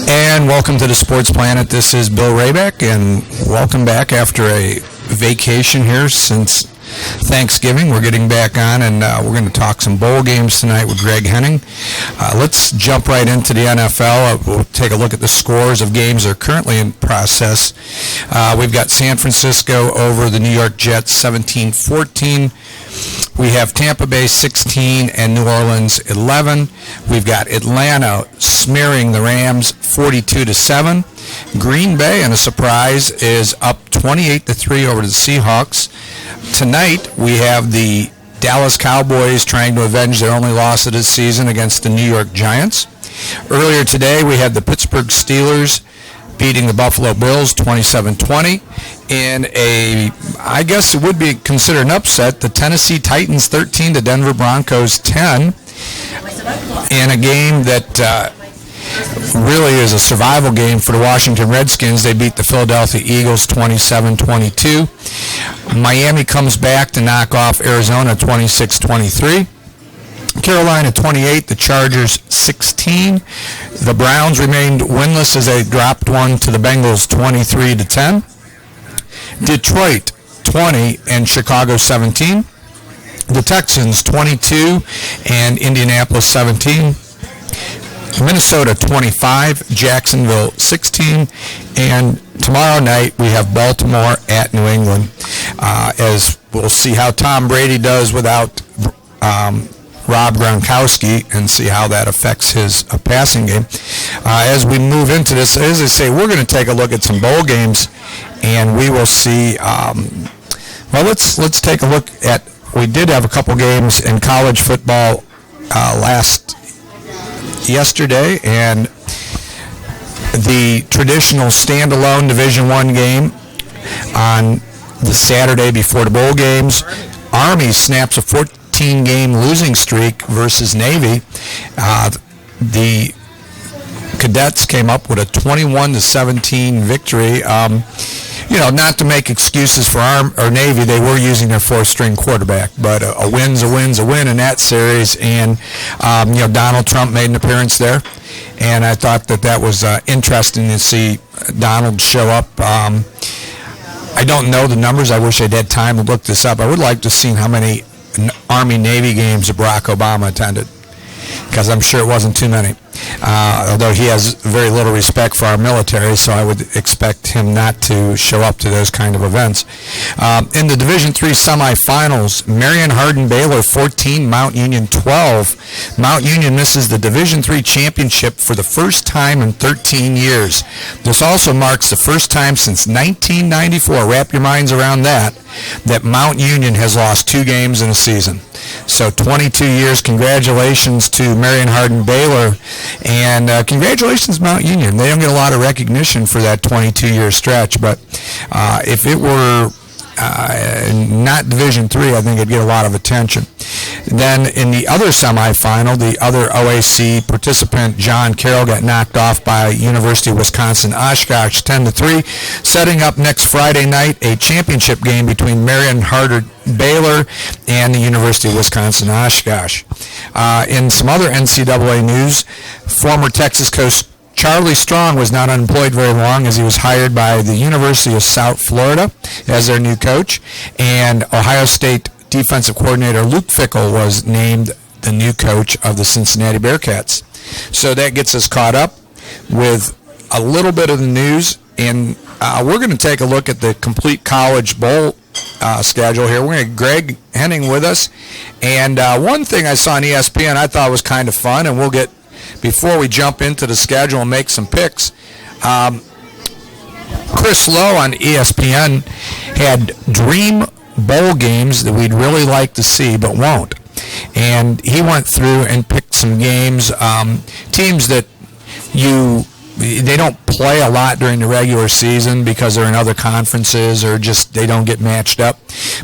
And welcome to the Sports Planet. This is Bill Rayback, and welcome back after a vacation here since Thanksgiving. We're getting back on, and we're going to talk some bowl games tonight with Greg Henning. Let's jump right into the NFL. We'll take a look at the scores of games that are currently in process. We've got San Francisco over the New York Jets, 17-14. We have Tampa Bay 16 and New Orleans 11. We've got Atlanta smearing the Rams 42-7. Green Bay, and a surprise, is up 28-3 over the Seahawks. Tonight we have the Dallas Cowboys trying to avenge their only loss of this season against the New York Giants. Earlier today we had the Pittsburgh Steelers beating the Buffalo Bills 27-20 in a, I guess it would be considered an upset, the Tennessee Titans 13 to Denver Broncos 10 in a game that really is a survival game for the Washington Redskins. They beat the Philadelphia Eagles 27-22. Miami comes back to knock off Arizona 26-23. Carolina 28, the Chargers 16. The Browns remained winless as they dropped one to the Bengals 23-10. Detroit 20 and Chicago 17. The Texans 22 and Indianapolis 17. Minnesota 25, Jacksonville 16, and tomorrow night we have Baltimore at New England. As we'll see how Tom Brady does without Rob Gronkowski and see how that affects his passing game. As we move into this, as I say, we're going to take a look at some bowl games, and we will see. Let's take a look at. We did have a couple games in college football yesterday, and the traditional standalone Division I game on the Saturday before the bowl games. Army snaps a 14-game losing streak versus Navy. The Cadets came up with a 21-17 victory. Not to make excuses for Navy, they were using their fourth-string quarterback, but a win's a win in that series. And Donald Trump made an appearance there, and I thought that was interesting to see Donald show up. I don't know the numbers. I wish I'd had time to look this up. I would like to see how many Army-Navy games that Barack Obama attended, because I'm sure it wasn't too many. Although he has very little respect for our military, so I would expect him not to show up to those kind of events. In the Division III semifinals, Marion Hardin-Baylor 14, Mount Union 12. Mount Union misses the Division III championship for the first time in 13 years. This also marks the first time since 1994, wrap your minds around that Mount Union has lost 2 games in a season. So 22 years, congratulations to Marion Hardin-Baylor, and congratulations Mount Union. They don't get a lot of recognition for that 22-year stretch, but if it were not Division III, I think it'd get a lot of attention. Then in the other semifinal, the other OAC participant, John Carroll, got knocked off by University of Wisconsin Oshkosh 10-3, setting up next Friday night a championship game between Marion Hardin-Baylor and the University of Wisconsin Oshkosh. In some other NCAA news, former Texas coach Charlie Strong was not unemployed very long, as he was hired by the University of South Florida as their new coach, and Ohio State defensive coordinator Luke Fickell was named the new coach of the Cincinnati Bearcats. So that gets us caught up with a little bit of the news, and we're going to take a look at the complete college bowl schedule here. We're going to have Greg Henning with us, and one thing I saw on ESPN I thought was kind of fun, and we'll get, before we jump into the schedule and make some picks, Chris Lowe on ESPN had dream bowl games that we'd really like to see but won't. And he went through and picked some games, teams that they don't play a lot during the regular season because they're in other conferences or just they don't get matched up.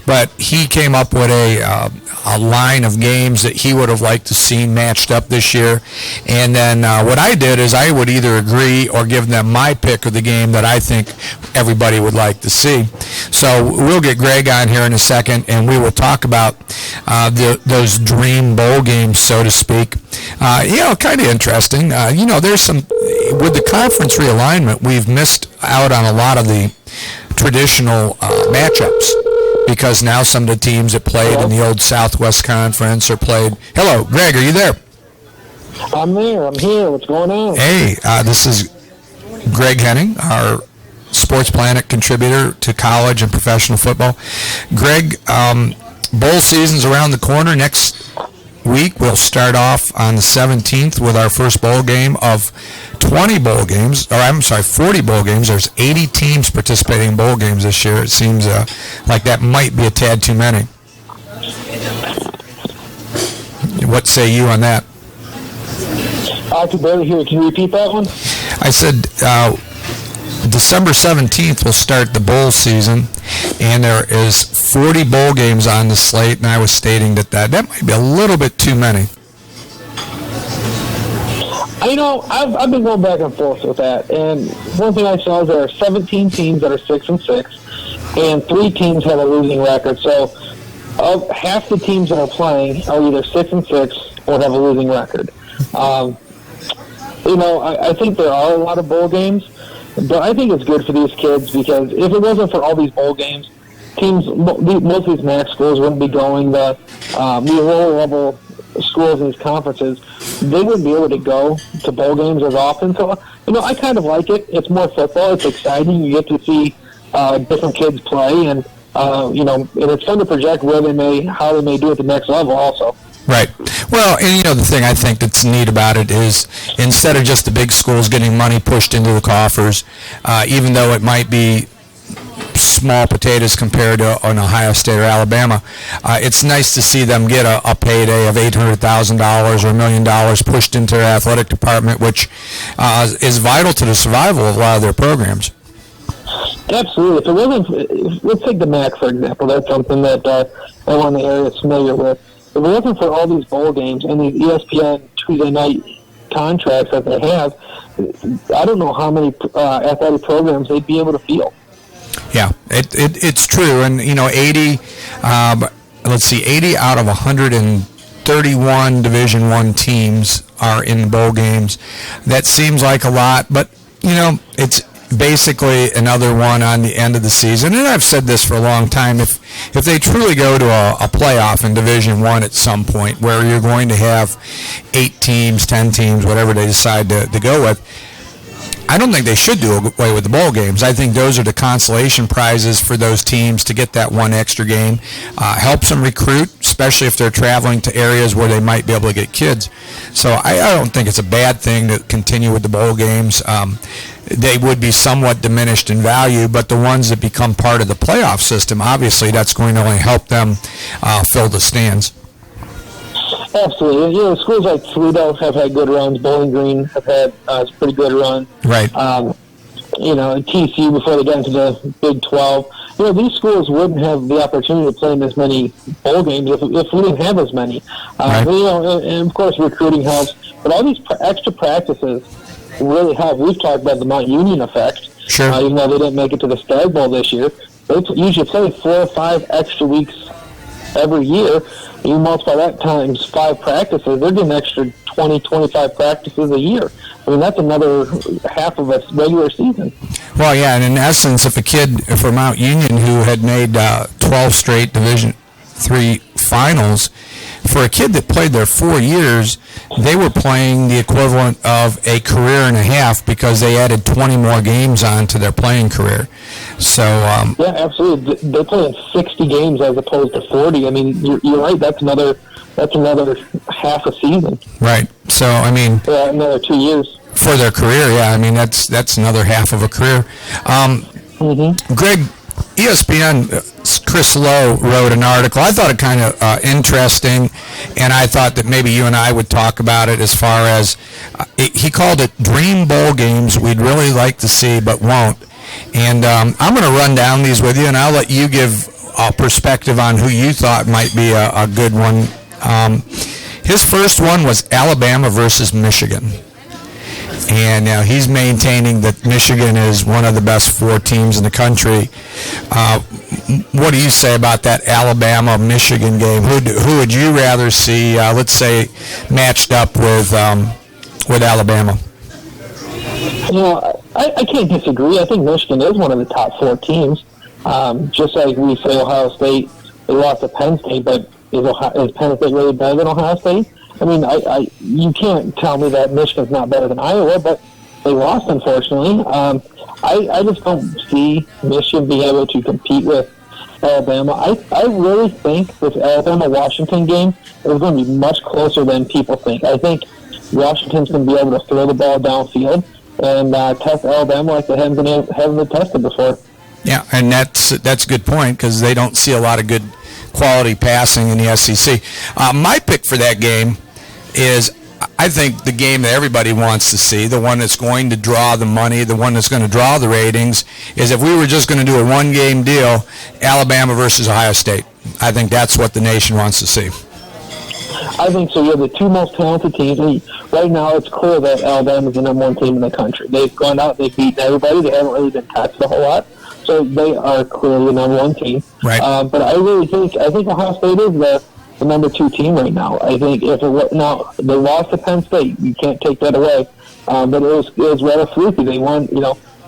But he came up with a line of games that he would have liked to see matched up this year. And then what I did is I would either agree or give them my pick of the game that I think everybody would like to see. So we'll get Greg on here in a second, and we will talk about those dream bowl games, so to speak. Kind of interesting. There's some, with the conference realignment, we've missed out on a lot of the traditional matchups, because now some of the teams that played in the old Southwest Conference are played. Hello, Greg, are you there? I'm there. I'm here. What's going on? Hey, this is Greg Henning, our Sports Planet contributor to college and professional football. Greg, bowl season's around the corner. Next week we'll start off on the 17th with our first bowl game of 40 bowl games. There's 80 teams participating in bowl games this year. It seems like that might be a tad too many. What say you on that? I could barely hear. Can you repeat that one? I said December 17th will start the bowl season, and there is 40 bowl games on the slate, and I was stating that might be a little bit too many. I've been going back and forth with that, and one thing I saw is there are 17 teams that are 6-6, and 3 teams have a losing record. So, of half the teams that are playing are either 6-6 or have a losing record. I think there are a lot of bowl games, but I think it's good for these kids, because if it wasn't for all these bowl games, most of these MAC schools wouldn't be going. The lower level schools in these conferences, they wouldn't be able to go to bowl games as often. So, I kind of like it. It's more football. It's exciting. You get to see different kids play, and and it's fun to project how they may do at the next level also. Right. Well, and the thing I think that's neat about it is, instead of just the big schools getting money pushed into the coffers, even though it might be small potatoes compared to an Ohio State or Alabama, it's nice to see them get a payday of $800,000 or $1 million pushed into their athletic department, which is vital to the survival of a lot of their programs. Absolutely. If it wasn't, let's take the MAC, for example. That's something that everyone in the area is familiar with. If it wasn't for all these bowl games and these ESPN Tuesday night contracts that they have, I don't know how many athletic programs they'd be able to field. Yeah, it's true. And, 80 out of 131 Division I teams are in bowl games. That seems like a lot, but, it's basically another one on the end of the season. And I've said this for a long time. If they truly go to a playoff in Division I at some point, where you're going to have 8 teams, 10 teams, whatever they decide to go with, I don't think they should do away with the bowl games. I think those are the consolation prizes for those teams to get that one extra game. Helps them recruit, especially if they're traveling to areas where they might be able to get kids. So I don't think it's a bad thing to continue with the bowl games. They would be somewhat diminished in value, but the ones that become part of the playoff system, obviously that's going to only help them fill the stands. Absolutely. Schools like Toledo have had good runs. Bowling Green have had a pretty good run. Right. TCU before they got into the Big 12. These schools wouldn't have the opportunity to play in as many bowl games if we didn't have as many. Right. And of course recruiting helps, but all these extra practices really help. We've talked about the Mount Union effect. Sure. Even though they didn't make it to the Stag Bowl this year, they usually play 4 or 5 extra weeks every year. You multiply that times 5 practices, they're getting an extra 20, 25 practices a year. I mean, that's another half of a regular season. Well, yeah, and in essence, if a kid from Mount Union who had made 12 straight Division III finals, for a kid that played there 4 years, they were playing the equivalent of a career and a half, because they added 20 more games on to their playing career. So yeah, absolutely. They're playing 60 games as opposed to 40. I mean, you're right. That's another half a season. Right. So I mean, another 2 years for their career. Yeah, I mean that's another half of a career. Greg, ESPN, Chris Lowe wrote an article. I thought it kind of interesting, and I thought that maybe you and I would talk about it, as far as he called it dream bowl games we'd really like to see but won't. And I'm going to run down these with you, and I'll let you give a perspective on who you thought might be a good one. His first one was Alabama versus Michigan. and he's maintaining that Michigan is one of the best 4 teams in the country. What do you say about that Alabama-Michigan game? Who would you rather see, let's say, matched up with Alabama? I can't disagree. I think Michigan is one of the top 4 teams. Just like we say Ohio State, they lost to Penn State, but is Penn State really better than Ohio State? I mean, you can't tell me that Michigan's not better than Iowa, but they lost, unfortunately. I just don't see Michigan being able to compete with Alabama. I really think this Alabama-Washington game is going to be much closer than people think. I think Washington's going to be able to throw the ball downfield and test Alabama like they haven't been tested before. Yeah, and that's a good point because they don't see a lot of good quality passing in the SEC. My pick for that game is, I think, the game that everybody wants to see, the one that's going to draw the money, the one that's going to draw the ratings, is if we were just going to do a one-game deal, Alabama versus Ohio State. I think that's what the nation wants to see. I think so. You have the 2 most talented teams. Right now, it's clear that Alabama is the number 1 team in the country. They've gone out, they've beaten everybody. They haven't really been tested a whole lot. So they are clearly the number 1 team. Right. But I think Ohio State is the number 2 team right now. I think if it was, now they lost to Penn State, you can't take that away. But it was rather fluky. They won.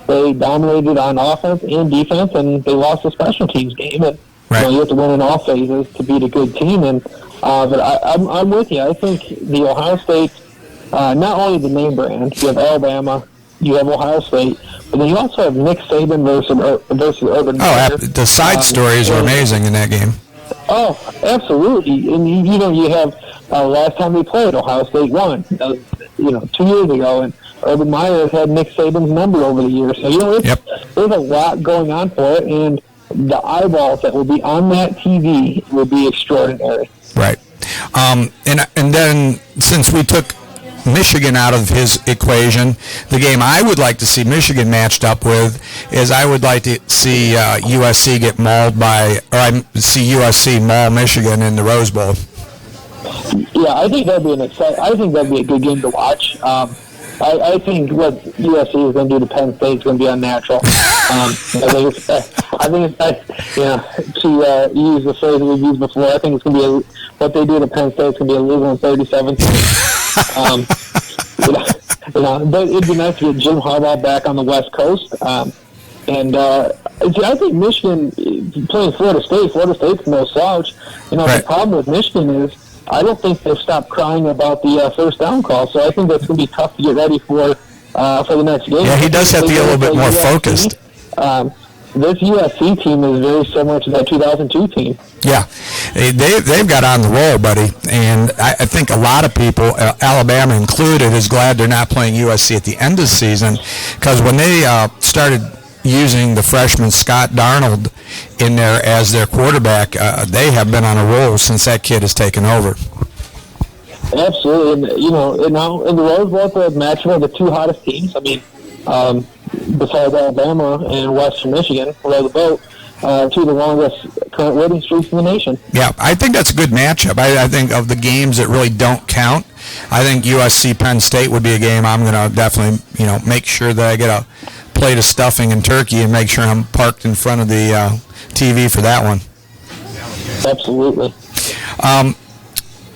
They dominated on offense and defense, and they lost a special teams game. And right. You have to win in all phases to beat a good team. And but I'm with you. I think the Ohio State, not only the name brand, you have Alabama, you have Ohio State, but then you also have Nick Saban versus Urban Meyer. The side stories are amazing in that game. Oh, absolutely. And, you have last time they played, Ohio State won, 2 years ago, and Urban Meyer has had Nick Saban's number over the years. So, there's a lot going on for it, and the eyeballs that will be on that TV will be extraordinary. Right. And then, since we took Michigan out of his equation, the game I would like to see Michigan matched up with is I would like to see USC get mauled see USC maul Michigan in the Rose Bowl. Yeah, I think that'd be a good game to watch. I think what USC is going to do to Penn State is going to be unnatural. To use the phrase we've used before, I think it's going to be what they do to Penn State is going to be illegal in 37. But it'd be nice to get Jim Harbaugh back on the West Coast. I think Michigan playing Florida State. Florida State's no slouch. Right. The problem with Michigan is I don't think they've stopped crying about the first down call. So I think that's going to be tough to get ready for the next game. Yeah, he does have to be a little bit more focused. This USC team is very similar to that 2002 team. Yeah, they've got on the roll, buddy, and I think a lot of people, Alabama included, is glad they're not playing USC at the end of the season, because when they started using the freshman Scott Darnold in there as their quarterback, they have been on a roll since that kid has taken over. Absolutely, and now in the Rose Bowl, the matchup of the 2 hottest teams. I mean, besides Alabama and Western Michigan, row the boat. 2 of the longest current winning streaks in the nation. Yeah, I think that's a good matchup. I think of the games that really don't count, I think USC Penn State would be a game I'm going to definitely, make sure that I get a plate of stuffing and turkey and make sure I'm parked in front of the TV for that one. Absolutely.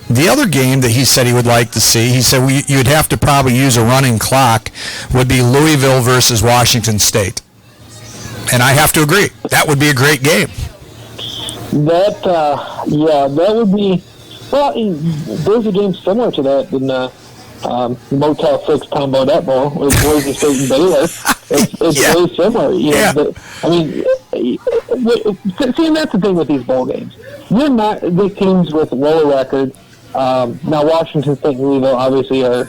The other game that he said he would like to see, he said you'd have to probably use a running clock, would be Louisville versus Washington State. And I have to agree. That would be a great game. That would be... Well, there's a game similar to that in Motel 6 Tom Bodett Bowl with Boise State and Baylor. It's very similar. See, and that's the thing with these bowl games. You're not the teams with lower records. Now, Washington State and Louisville obviously are...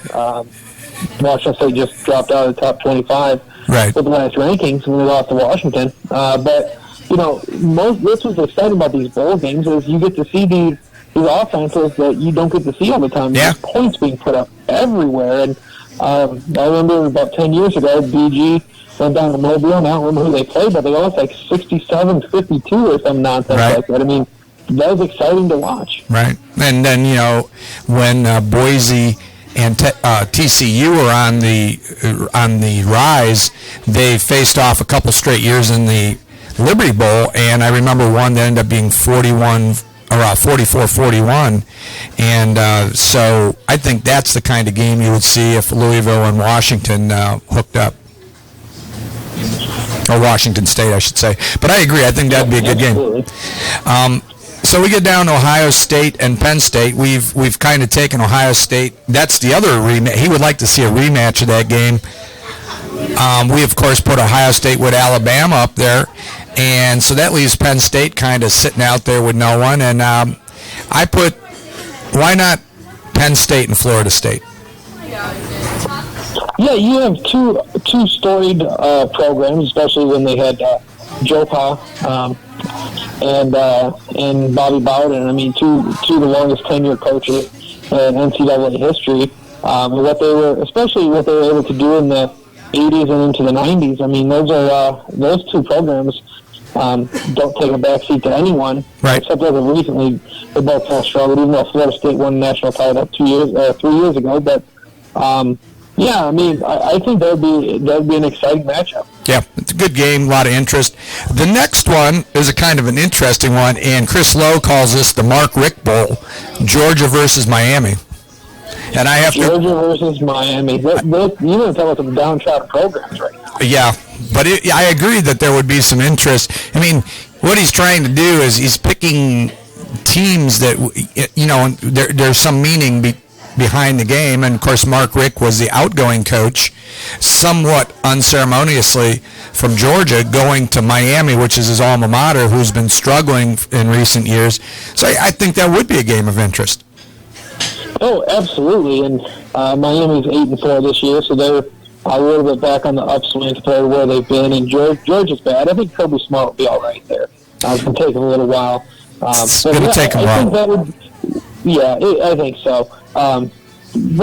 Washington State just dropped out of the top 25 with the last rankings when they lost to Washington. But this was exciting about these bowl games is you get to see these offenses that you don't get to see all the time. Yeah. There's points being put up everywhere. And I remember about 10 years ago, BG went down to Mobile, and I don't remember who they played, but they lost like 67-52 or some nonsense like that. I mean, that was exciting to watch. Right. And then, when Boise and TCU are on the rise. They faced off a couple straight years in the Liberty Bowl, and I remember one that ended up being 44-41, and so I think that's the kind of game you would see if Louisville and Washington hooked up. Or Washington State, I should say. But I agree. I think that'd be a good game. So we get down to Ohio State and Penn State. We've kind of taken Ohio State. That's the other rematch. He would like to see a rematch of that game. We, of course, put Ohio State with Alabama up there. And so that leaves Penn State kind of sitting out there with no one. And I put, why not Penn State and Florida State? Yeah, you have two storied programs, especially when they had Joe Pa and Bobby Bowden. I mean, two of the longest tenured coaches in NCAA history. And what they were able to do in the 80s and into the 90s. I mean, those two programs don't take a backseat to anyone. Right. Except as of recently, they both kind of struggled. Even though Florida State won the national title 3 years ago, but. Yeah, I mean, I think that would be an exciting matchup. Yeah, it's a good game, a lot of interest. The next one is a kind of an interesting one, and Chris Lowe calls this the Mark Richt Bowl, Georgia versus Miami. And I have Georgia versus Miami. You don't tell us some downtrodden programs right now. Yeah, but I agree that there would be some interest. I mean, what he's trying to do is he's picking teams that, there's some meaning behind the game, and of course Mark Richt was the outgoing coach, somewhat unceremoniously from Georgia, going to Miami, which is his alma mater, who's been struggling in recent years. So I think that would be a game of interest. Oh, absolutely, and Miami's 8-4 this year, so they're a little bit back on the upswing compared to where they've been, and Georgia's bad. I think Kirby Smart will be all right there. It's going to take him a little while. It's going to take him a while. I think so. But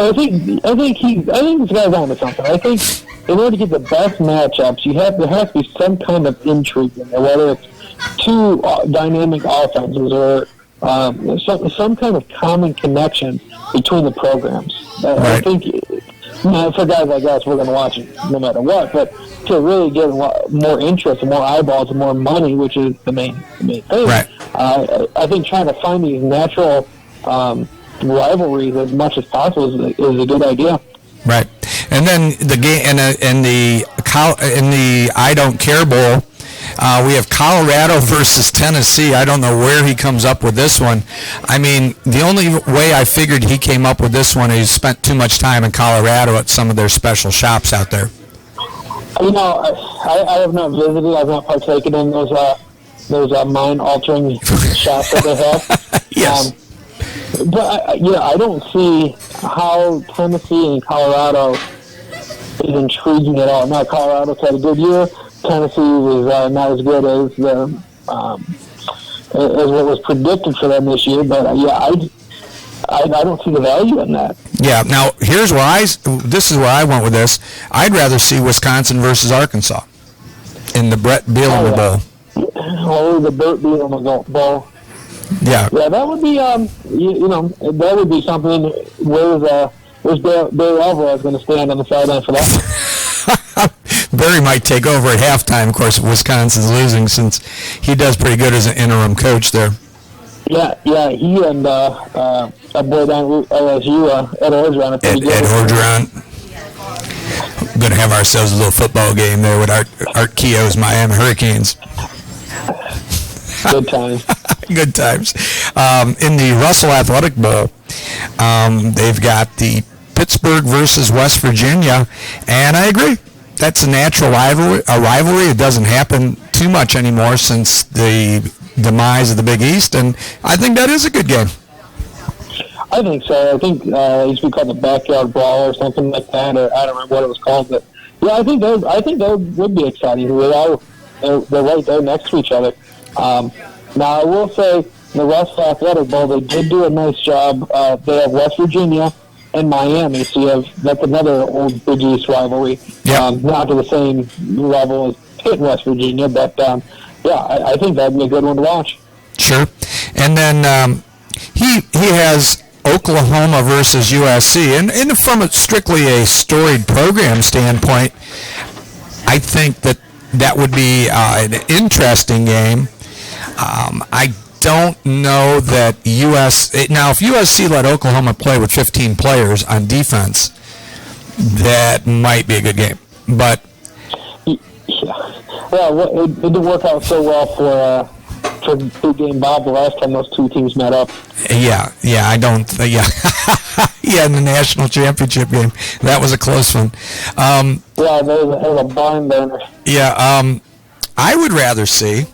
I think this guy's on to something. I think in order to get the best matchups, there has to be some kind of intrigue in there, whether it's two dynamic offenses or some kind of common connection between the programs. I think for guys like us, we're going to watch it no matter what. But to really get more interest and more eyeballs and more money, which is the main thing, right. I think trying to find these natural rivalries as much as possible is a good idea. Right, and then the game in the I Don't Care Bowl, we have Colorado versus Tennessee. I don't know where he comes up with this one. I mean, the only way I figured he came up with this one is he spent too much time in Colorado at some of their special shops out there. I have not visited. I've not partaken in those mind-altering shops that they have. Yes. But I don't see how Tennessee and Colorado is intriguing at all. Now, Colorado's had a good year. Tennessee was not as good as what was predicted for them this year. But I don't see the value in that. Yeah. Now, this is where I went with this. I'd rather see Wisconsin versus Arkansas in the Brett Bielema Bowl. Oh, the Burt Bielema Bowl. Yeah, that would be that would be something. Where's Barry Alvarez going to stand on the sideline for that? Barry might take over at halftime. Of course, Wisconsin's losing since he does pretty good as an interim coach there. Yeah, he and a boy down at LSU, Ed Orgeron, are pretty good. Ed Orgeron. We're going to have ourselves a little football game there with Art Keough's Miami Hurricanes. Good times. Good times. In the Russell Athletic Bowl, they've got the Pittsburgh versus West Virginia, and I agree. That's a natural rivalry. It doesn't happen too much anymore since the demise of the Big East, and I think that is a good game. I think so. I think it used to be called the Backyard Brawl or something like that, or I don't remember what it was called, but yeah, I think that would be exciting. They're right there next to each other. Now, I will say, the Russell Athletic Bowl, they did do a nice job. They have West Virginia and Miami, so that's another old Big East rivalry. Yep. Not to the same level as Pitt and West Virginia, but I think that'd be a good one to watch. Sure. And then he has Oklahoma versus USC. And from strictly a storied program standpoint, I think that would be an interesting game. I don't know that now if USC let Oklahoma play with 15 players on defense, that might be a good game. But well, it didn't work out so well for Big Game Bob the last time those two teams met up. Yeah, in the national championship game, that was a close one. That was a barn burner. Yeah, I would rather see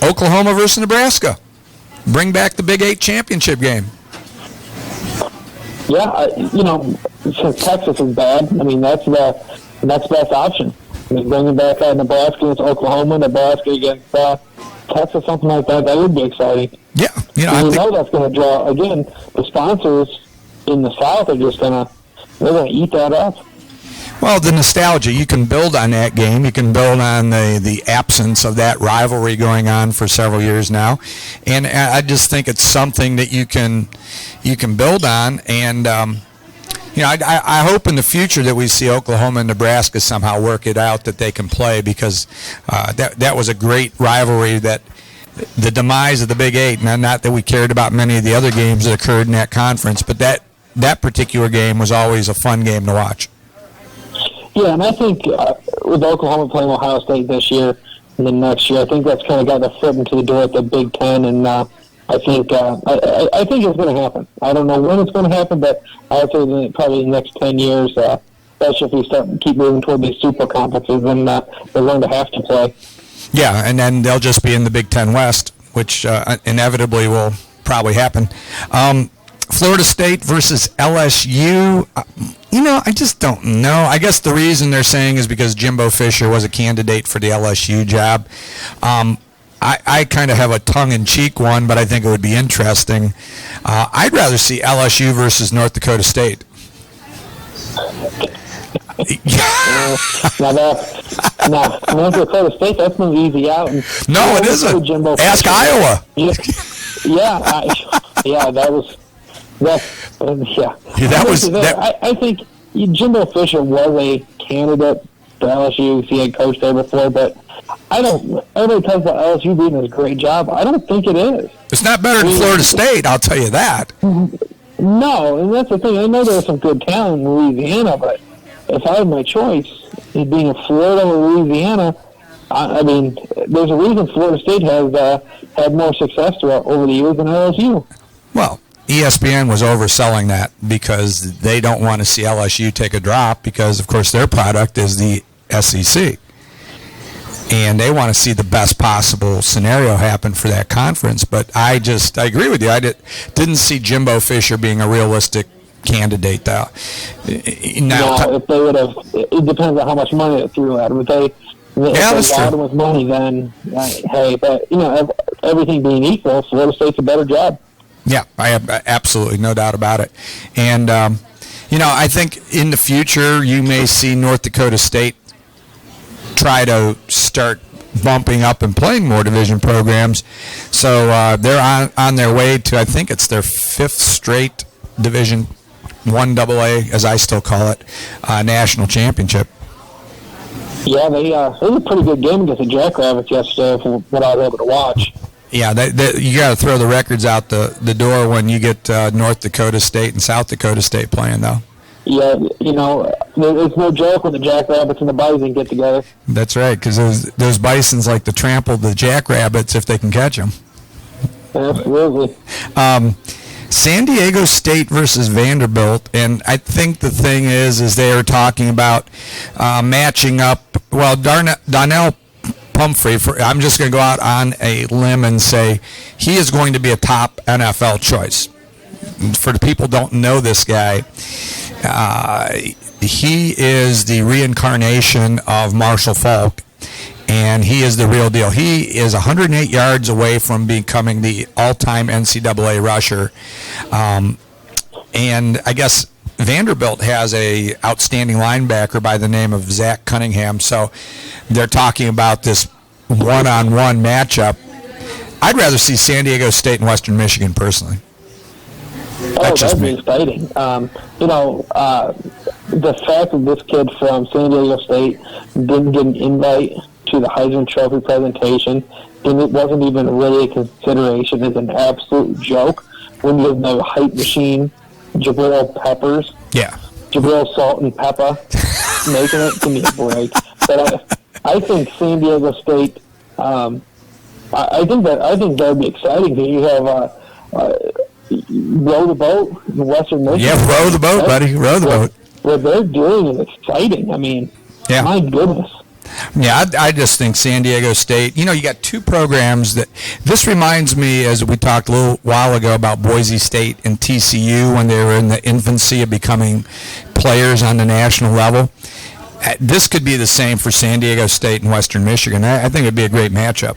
Oklahoma versus Nebraska. Bring back the Big 8 championship game. Yeah, since Texas is bad, I mean that's the next best option. I mean, bringing back Nebraska against Oklahoma, Nebraska against Texas, something like that. That would be exciting. Yeah, I know that's going to draw again. The sponsors in the South are just they're going to eat that up. Well, the nostalgia, you can build on that game. You can build on the absence of that rivalry going on for several years now. And I just think it's something that you can build on. And, I hope in the future that we see Oklahoma and Nebraska somehow work it out that they can play, because that was a great rivalry. That the demise of the Big 8, not that we cared about many of the other games that occurred in that conference, but that particular game was always a fun game to watch. Yeah, and I think with Oklahoma playing Ohio State this year and then next year, I think that's kind of got their foot into the door at the Big Ten, and I think it's going to happen. I don't know when it's going to happen, but I would say probably in the next 10 years, especially if we keep moving toward these super conferences, then they're going to have to play. Yeah, and then they'll just be in the Big Ten West, which inevitably will probably happen. Florida State versus LSU. I just don't know. I guess the reason they're saying is because Jimbo Fisher was a candidate for the LSU job. I kind of have a tongue-in-cheek one, but I think it would be interesting. I'd rather see LSU versus North Dakota State. North Dakota State, that's no easy out. No, it isn't. Ask Iowa. I think Jimbo Fisher was a candidate for LSU. He had coached there before, but everybody talks about LSU doing a great job. I don't think it is. It's not better than Florida State, I'll tell you that. No, and that's the thing. I know there's some good talent in Louisiana, but if I had my choice, it being a Florida or Louisiana, I mean, there's a reason Florida State has had more success over the years than LSU. Well, ESPN was overselling that because they don't want to see LSU take a drop because, of course, their product is the SEC. And they want to see the best possible scenario happen for that conference. But I agree with you. I didn't see Jimbo Fisher being a realistic candidate, though. If they would have, it depends on how much money they threw at him. If they allowed him with money, then, hey, but, everything being equal, Florida State's a better job. Yeah, I have absolutely no doubt about it. And, I think in the future you may see North Dakota State try to start bumping up and playing more division programs. So they're on their way to, I think it's their 5th straight Division 1 AA, as I still call it, national championship. Yeah, it was a pretty good game against the Jackrabbits yesterday from what I was able to watch. Yeah, you got to throw the records out the door when you get North Dakota State and South Dakota State playing, though. Yeah, it's no joke when the Jackrabbits and the Bison get together. That's right, because those Bisons like to trample the Jackrabbits if they can catch them. Absolutely. San Diego State versus Vanderbilt, and I think the thing is they are talking about matching up. Well, Donnell Pumphrey, I'm just going to go out on a limb and say he is going to be a top NFL choice. For the people who don't know this guy, he is the reincarnation of Marshall Faulk, and he is the real deal. He is 108 yards away from becoming the all-time NCAA rusher, and I guess Vanderbilt has a outstanding linebacker by the name of Zach Cunningham, so they're talking about this one-on-one matchup. I'd rather see San Diego State and Western Michigan personally. That's just that'd be me. exciting. The fact that this kid from San Diego State didn't get an invite to the Heisman Trophy presentation, and it wasn't even really a consideration, is an absolute joke. When you have the hype machine, Jabril Peppers, Yeah. Jabril Salt and Pepper, making it, give me a break. But I think San Diego State. I think that would be exciting. You have row the boat in Western Michigan. Yeah, row the boat, buddy. Row the boat. What they're doing is exciting. I mean, Yeah. my goodness. Yeah, I just think San Diego State, you got two programs that, this reminds me, as we talked a little while ago about Boise State and TCU when they were in the infancy of becoming players on the national level. This could be the same for San Diego State and Western Michigan. I think it would be a great matchup.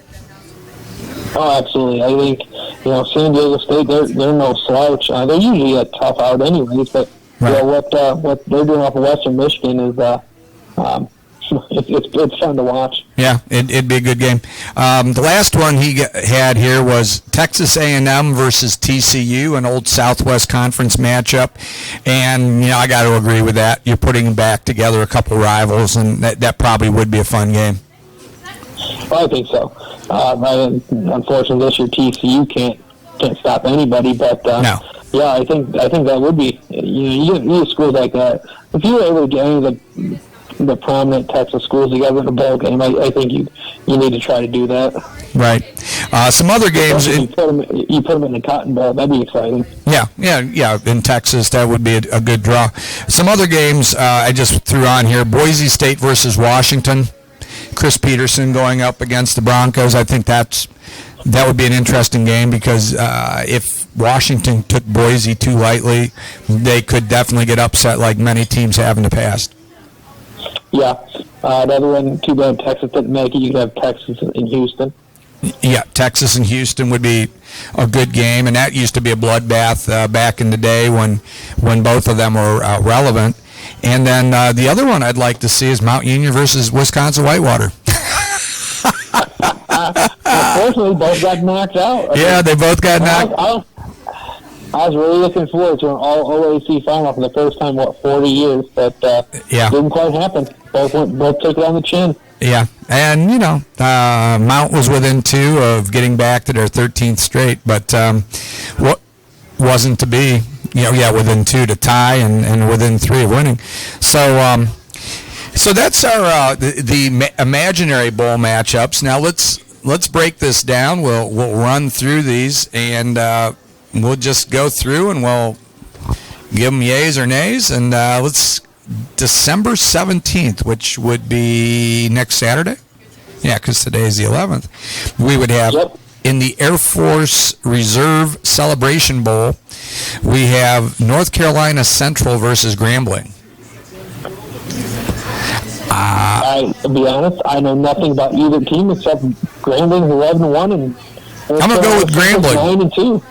Oh, absolutely. I think, San Diego State, they're no slouch. They're usually a tough out anyways, but Right. what they're doing off of Western Michigan is it's fun to watch. Yeah, it'd be a good game. The last one he had here was Texas A&M versus TCU, an old Southwest Conference matchup. And, I got to agree with that. You're putting back together a couple rivals, and that probably would be a fun game. I think so. Unfortunately, this year TCU can't stop anybody, but No. yeah, I think that would be. You get schools like that. If you were able to get any of the prominent Texas schools together in a bowl game, I think you need to try to do that. Right. Some other games. You put them in the Cotton Bowl. That'd be exciting. Yeah. In Texas, that would be a good draw. Some other games I just threw on here: Boise State versus Washington. Chris Peterson going up against the Broncos. I think that would be an interesting game because if Washington took Boise too lightly, they could definitely get upset like many teams have in the past. Yeah. Another one, too bad Texas didn't make it. You could have Texas in Houston. Yeah, Texas and Houston would be a good game, and that used to be a bloodbath back in the day when both of them were relevant. And then the other one I'd like to see is Mount Union versus Wisconsin Whitewater. Unfortunately, both got knocked out. Yeah, they both got knocked. I was really looking forward to an all-OAC final for the first time, 40 years, but Yeah. didn't quite happen. Both took it on the chin. Yeah, and Mount was within 2 of getting back to their 13th straight, but what wasn't to be. Within 2 to tie and within 3 of winning. So that's our the imaginary bowl matchups. Now let's break this down. We'll run through these and we'll just go through and we'll give them yays or nays. And let's December 17th, which would be next Saturday. Yeah, because today is the 11th. We would have. Yep. In the Air Force Reserve Celebration Bowl, we have North Carolina Central versus Grambling. To be honest, I know nothing about either team except Grambling 11-1 and I'm gonna go with Grambling. 9-2.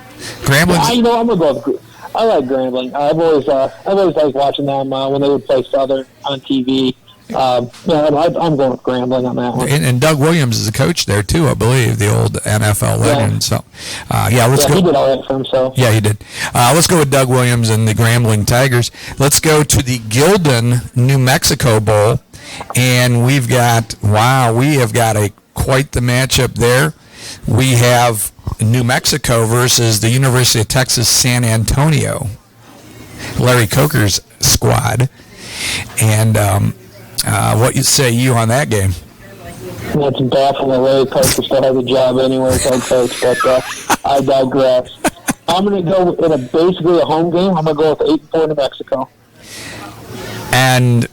Grambling's I'm gonna go with. I like Grambling. I've always liked watching them when they would play Southern on TV. I'm going with Grambling on that one. and Doug Williams is a coach there too, I believe, the old NFL legend. Yeah. So, let's go. He did all that for himself. Yeah, he did. Let's go with Doug Williams and the Grambling Tigers. Let's go to the Gildan, New Mexico Bowl, and we have got quite the matchup there. We have New Mexico versus the University of Texas San Antonio, Larry Coker's squad, and what you say on that game? It's baffling that Larry Coker still has a job anywhere as head coach, but I digress. I'm going to go in basically a home game. I'm going to go with 8-4 New Mexico. And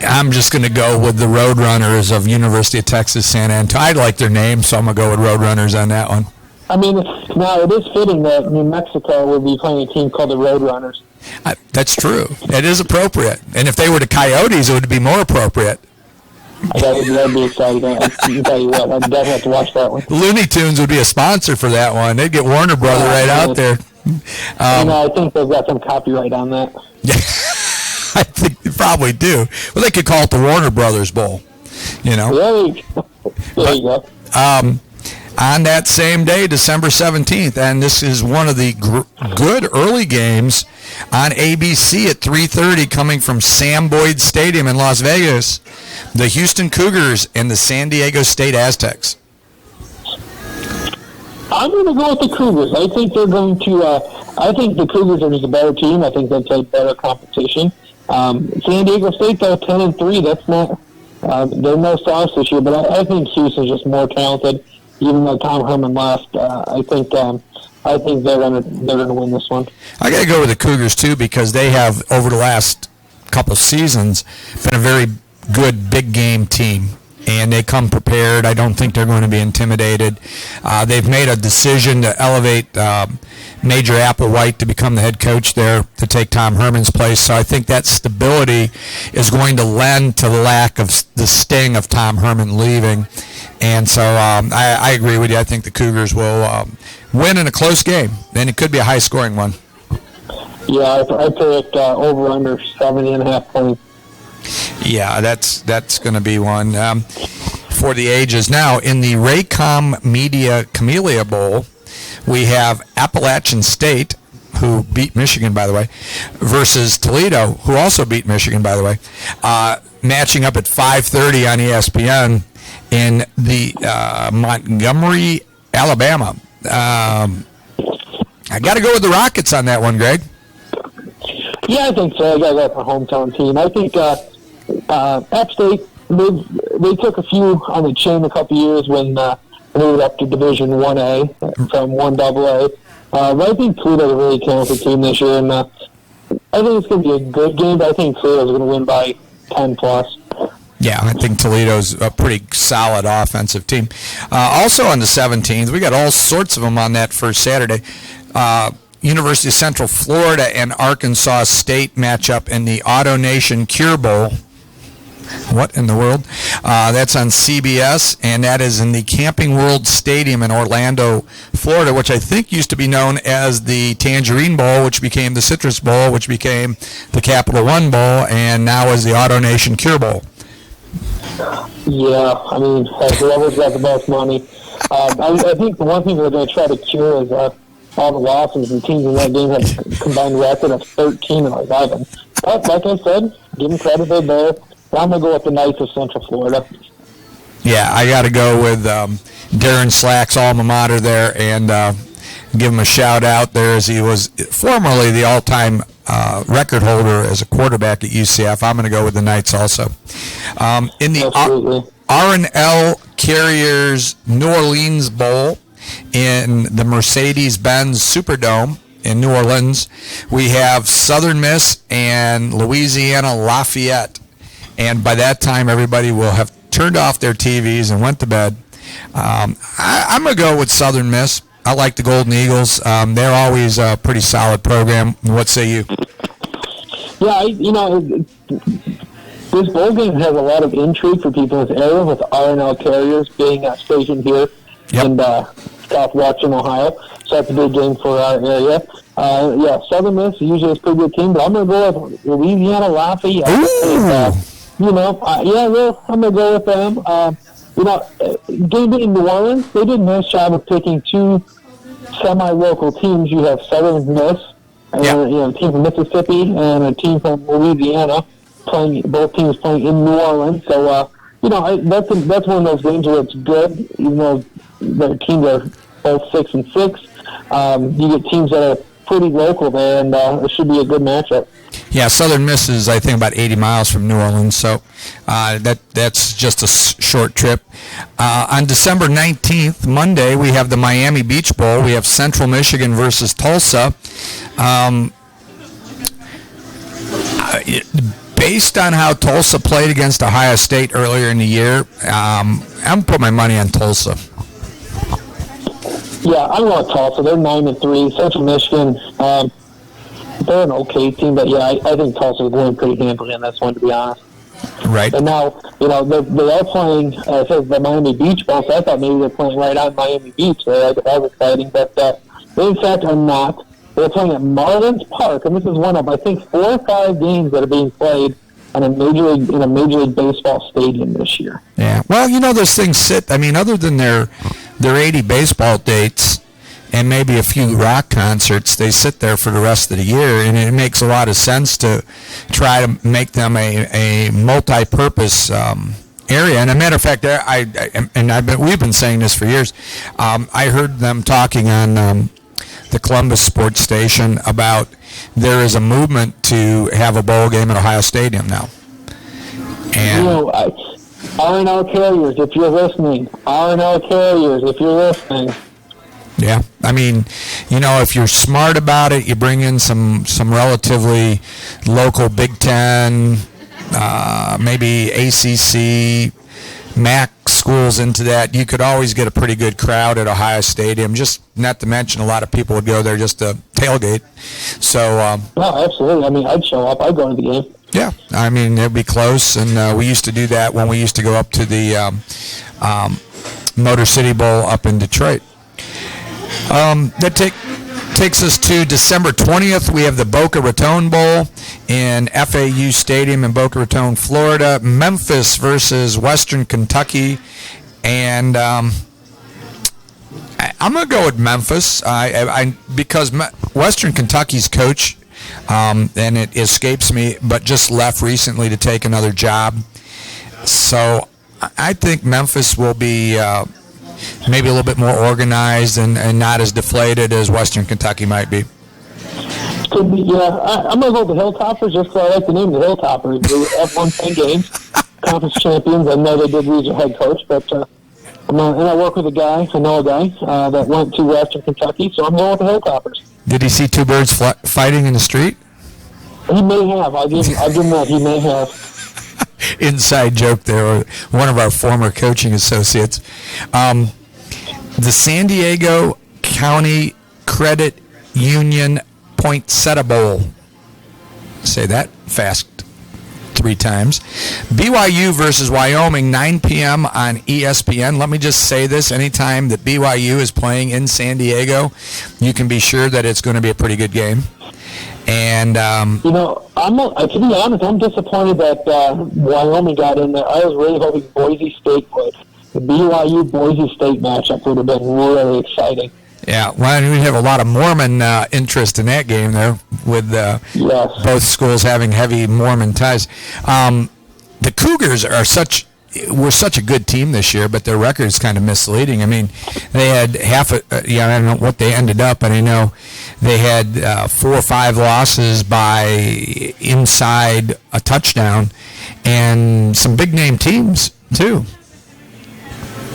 I'm just going to go with the Roadrunners of University of Texas San Antonio. I like their name, so I'm going to go with Roadrunners on that one. I mean, it is fitting that New Mexico would be playing a team called the Roadrunners. That's true. It is appropriate. And if they were the Coyotes, it would be more appropriate. That would be exciting. I can tell you what, I'd definitely have to watch that one. Looney Tunes would be a sponsor for that one. They'd get Warner Brother right out there. I think they've got some copyright on that. Yeah, I think they probably do. Well, they could call it the Warner Brothers Bowl. There you go. on that same day, December 17th. And this is one of the good early games on ABC at 3:30 coming from Sam Boyd Stadium in Las Vegas. The Houston Cougars and the San Diego State Aztecs. I'm going to go with the Cougars. I think they're going to. I think the Cougars are just a better team. I think they'll play better competition. San Diego State, though, 10-3. That's not. They're no slouch this year, but I think Houston's just more talented. Even though Tom Herman left, I think they're gonna win this one. I got to go with the Cougars too because they have over the last couple seasons been a very good big game team. And they come prepared. I don't think they're going to be intimidated. They've made a decision to elevate Major Applewhite to become the head coach there to take Tom Herman's place. So I think that stability is going to lend to the lack of the sting of Tom Herman leaving. And so I agree with you. I think the Cougars will win in a close game. And it could be a high-scoring one. Yeah, I picked over under 70.5 points. Yeah, that's going to be one for the ages. Now, in the Raycom Media Camellia Bowl, we have Appalachian State, who beat Michigan, by the way, versus Toledo, who also beat Michigan, by the way, matching up at 5:30 on ESPN in the Montgomery, Alabama. I got to go with the Rockets on that one, Greg. Yeah, I think so. I got to go with the hometown team. I think App State, they took a few on the chin a couple years when they moved up to Division 1A from 1AA. But I think Toledo's a really talented team this year, and I think it's going to be a good game, but I think Toledo's going to win by 10+. Yeah, I think Toledo's a pretty solid offensive team. Also on the 17th, we got all sorts of them on that first Saturday. University of Central Florida and Arkansas State matchup in the AutoNation Cure Bowl. What in the world? That's on CBS, and that is in the Camping World Stadium in Orlando, Florida, which I think used to be known as the Tangerine Bowl, which became the Citrus Bowl, which became the Capital One Bowl, and now is the AutoNation Cure Bowl. Yeah, I mean, whoever's got the most money. I think the one thing they're going to try to cure is all the losses, and teams in that game have a combined record of 13-11. But like I said, give them credit they're there. I'm going to go with the Knights of Central Florida. Yeah, I got to go with Darren Slack's alma mater there and give him a shout-out there as he was formerly the all-time record holder as a quarterback at UCF. I'm going to go with the Knights also. In the R&L Carriers New Orleans Bowl in the Mercedes-Benz Superdome in New Orleans, we have Southern Miss and Louisiana Lafayette. And by that time, everybody will have turned off their TVs and went to bed. I'm going to go with Southern Miss. I like the Golden Eagles. They're always a pretty solid program. What say you? Yeah, this bowl game has a lot of intrigue for people in this area with R&L Carriers being stationed here in Southwestern Ohio. So that's a big game for our area. Southern Miss usually is a pretty good team, but I'm going to go with Louisiana Lafayette. I'm going to go with them. Game in New Orleans, they did a nice job of picking two semi-local teams. You have Southern Miss, and a team from Mississippi, and a team from Louisiana. Both teams playing in New Orleans. So, that's one of those games where it's good, even though the teams are both 6-6. You get teams that are pretty local there, and it should be a good matchup. Yeah, Southern Miss is, I think, about 80 miles from New Orleans, so that's just a short trip. On December 19th, Monday, we have the Miami Beach Bowl. We have Central Michigan versus Tulsa. Based on how Tulsa played against Ohio State earlier in the year, I'm going to put my money on Tulsa. Yeah, I want Tulsa. They're 9-3. Central Michigan, they're an okay team, but I think Tulsa is going pretty handily in this one, to be honest. Right. And now, they are playing, it says the Miami Beach Bowl, so I thought maybe they're playing right on Miami Beach. So that was exciting, but they in fact are not. They're playing at Marlins Park, and this is one of, I think, 4 or 5 games that are being played in a Major League Baseball stadium this year. Yeah. Well, those things sit. I mean, other than their their 80 baseball dates and maybe a few rock concerts, they sit there for the rest of the year, and it makes a lot of sense to try to make them a multi-purpose area. And a matter of fact, we've been saying this for years. I heard them talking on the Columbus Sports Station about there is a movement to have a bowl game at Ohio Stadium now. And R&L Carriers, if you're listening, R&L Carriers, if you're listening. Yeah, I mean, if you're smart about it, you bring in some relatively local Big Ten, maybe ACC, MAC schools into that. You could always get a pretty good crowd at Ohio Stadium. Just not to mention, a lot of people would go there just to tailgate. So, no, absolutely. I mean, I'd show up. I'd go to the game. Yeah, I mean, it'd be close, and we used to do that when we used to go up to the Motor City Bowl up in Detroit. That takes us to December 20th. We have the Boca Raton Bowl in FAU Stadium in Boca Raton, Florida. Memphis versus Western Kentucky. And I'm going to go with Memphis because Western Kentucky's coach, and it escapes me, but just left recently to take another job. So I think Memphis will be maybe a little bit more organized and not as deflated as Western Kentucky might be. Could be, yeah. I'm going to go with the Hilltoppers just because I like the name of the Hilltoppers. They have won 10 games, conference champions. I know they did lose their head coach, but and I work with I know a guy that went to Western Kentucky, so I'm going with the Hilltoppers. Did he see two birds fighting in the street? He may have. I'll give him that. He may have. Inside joke there, or one of our former coaching associates. The San Diego County Credit Union Poinsettia Bowl. Say that fast 3 times. BYU versus Wyoming, 9 p.m. on ESPN. Let me just say this. Anytime that BYU is playing in San Diego, you can be sure that it's going to be a pretty good game. And to be honest, I'm disappointed that Wyoming got in there. I was really hoping Boise State would. The BYU-Boise State matchup would have been really exciting. Yeah, well, we have a lot of Mormon interest in that game there, with both schools having heavy Mormon ties. The Cougars were such a good team this year, but their record is kind of misleading. I mean, they had I don't know what they ended up, but I know they had 4 or 5 losses by inside a touchdown, and some big-name teams, too.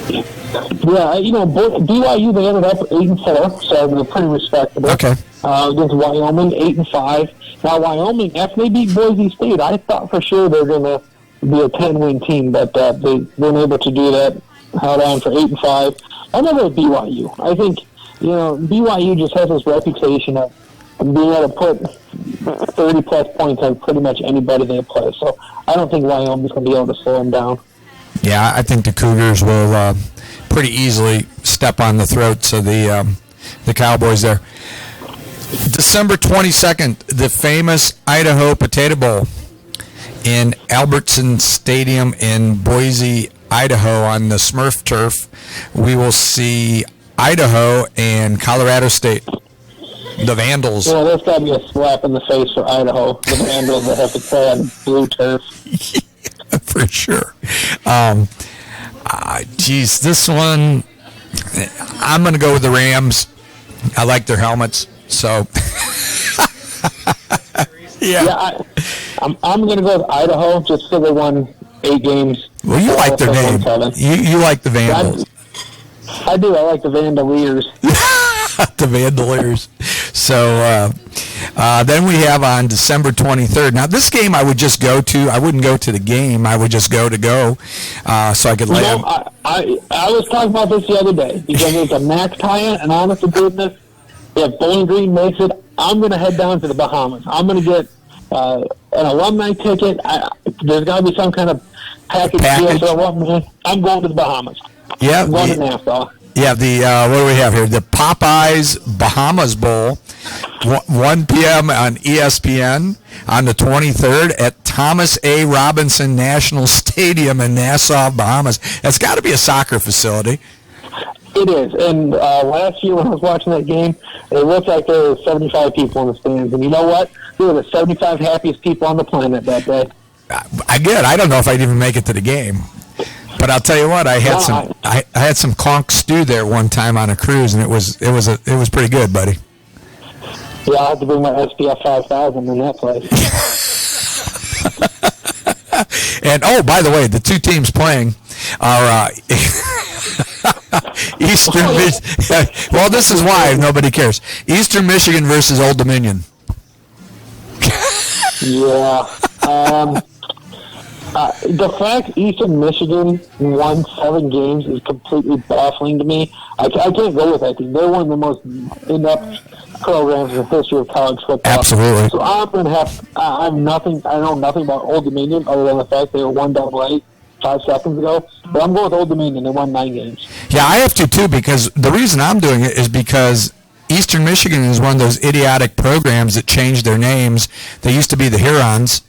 Yeah, BYU, they ended up 8-4, so they're pretty respectable. Okay. Against Wyoming, 8-5. Now, Wyoming, after they beat Boise State, I thought for sure they're going to be a 10-win team, but they weren't able to do that. Held on for 8-5. I'm going to go with BYU. I think, BYU just has this reputation of being able to put 30-plus points on pretty much anybody they play. So I don't think Wyoming's going to be able to slow them down. Yeah, I think the Cougars will pretty easily step on the throats of the Cowboys there. December 22nd, the famous Idaho Potato Bowl in Albertson Stadium in Boise, Idaho, on the Smurf turf. We will see Idaho and Colorado State, the Vandals. Well, there's got to be a slap in the face for Idaho, the Vandals that have to play on blue turf. For sure. This one, I'm going to go with the Rams. I like their helmets, so. Yeah, I'm going to go with Idaho just so they won 8 games. Well, you like their name. You like the Vandals. I do. I like the Vandaliers. The Vandaliers. So then we have on December 23rd. Now, this game I would just go to. I wouldn't go to the game. I would just go so I could lay them. I was talking about this the other day because it's a MAC tie-in, and honest to goodness, if Bowling Green makes it, I'm going to head down to the Bahamas. I'm going to get an alumni ticket. There's got to be some kind of package deal. So I'm going to the Bahamas. Yeah. I'm going to Nassau. Yeah, what do we have here? The Popeyes Bahamas Bowl, 1 p.m. on ESPN on the 23rd at Thomas A. Robinson National Stadium in Nassau, Bahamas. That's got to be a soccer facility. It is. And last year when I was watching that game, it looked like there were 75 people in the stands. And you know what? They were the 75 happiest people on the planet that day. I don't know if I'd even make it to the game. But I'll tell you what, I had some conch stew there one time on a cruise, and it was pretty good, buddy. Yeah, I have to bring my SPF 5000 in that place. And by the way, the two teams playing are Eastern. Well, this is why nobody cares. Eastern Michigan versus Old Dominion. Yeah. The fact Eastern Michigan won 7 games is completely baffling to me. I can't go with that because they're one of the most inept programs in the history of college football. Absolutely. So I'm going to have. I know nothing about Old Dominion other than the fact they were 1-8 5 seconds ago. But I'm going with Old Dominion. They won 9 games. Yeah, I have to too, because the reason I'm doing it is because Eastern Michigan is one of those idiotic programs that changed their names. They used to be the Hurons,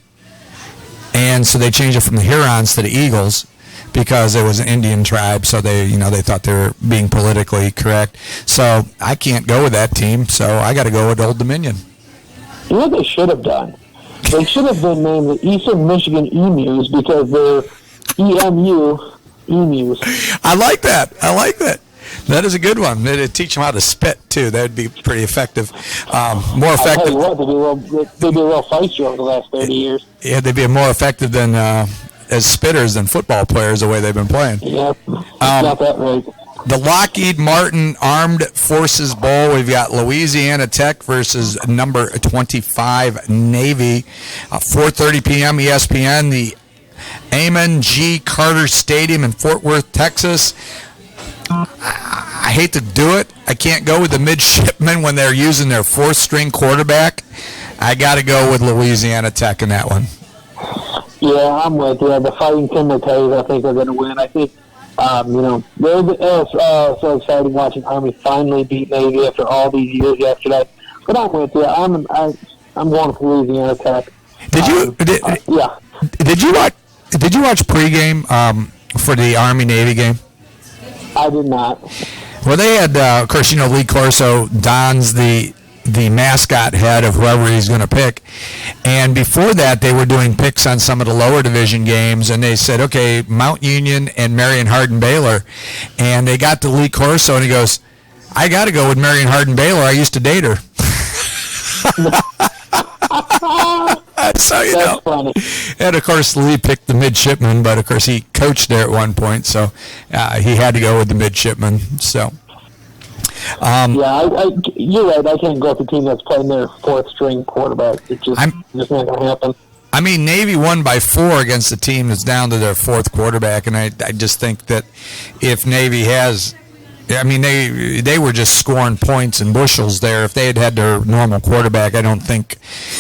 and so they changed it from the Hurons to the Eagles because it was an Indian tribe, so they thought they were being politically correct. So I can't go with that team, so I got to go with Old Dominion. You know what they should have done? They should have been named the Eastern Michigan Emus because they're emus. I like that. That is a good one. They'd teach them how to spit, too. That would be pretty effective. More effective. I'll tell you what, they'd be a little feisty over the last 30 years. Yeah, they'd be more effective than as spitters than football players the way they've been playing. Yeah, not that right. The Lockheed Martin Armed Forces Bowl, we've got Louisiana Tech versus number 25 Navy. 4:30 p.m. ESPN, the Amon G. Carter Stadium in Fort Worth, Texas. I hate to do it. I can't go with the midshipmen when they're using their 4th-string quarterback. I got to go with Louisiana Tech in that one. Yeah, I'm with you. The Fighting Timbertails, I think, are going to win. I think, it was so exciting watching Army finally beat Navy after all these years yesterday. But I'm with you. I'm going with Louisiana Tech. Did you watch pregame for the Army Navy game? I did not. Well, they had, of course, Lee Corso dons the mascot head of whoever he's going to pick. And before that, they were doing picks on some of the lower division games, and they said, okay, Mount Union and Marion Hardin-Baylor. And they got to Lee Corso, and he goes, I got to go with Marion Hardin-Baylor. I used to date her. So, That's funny. And, of course, Lee picked the midshipman, but, of course, he coached there at one point, so he had to go with the midshipman. So, you're right. I can't go with the team that's playing their 4th-string quarterback. It's just not going to happen. I mean, Navy won by 4 against a team that's down to their 4th quarterback, and I just think that if Navy has... I mean, they were just scoring points and bushels there. If they had had their normal quarterback, I don't think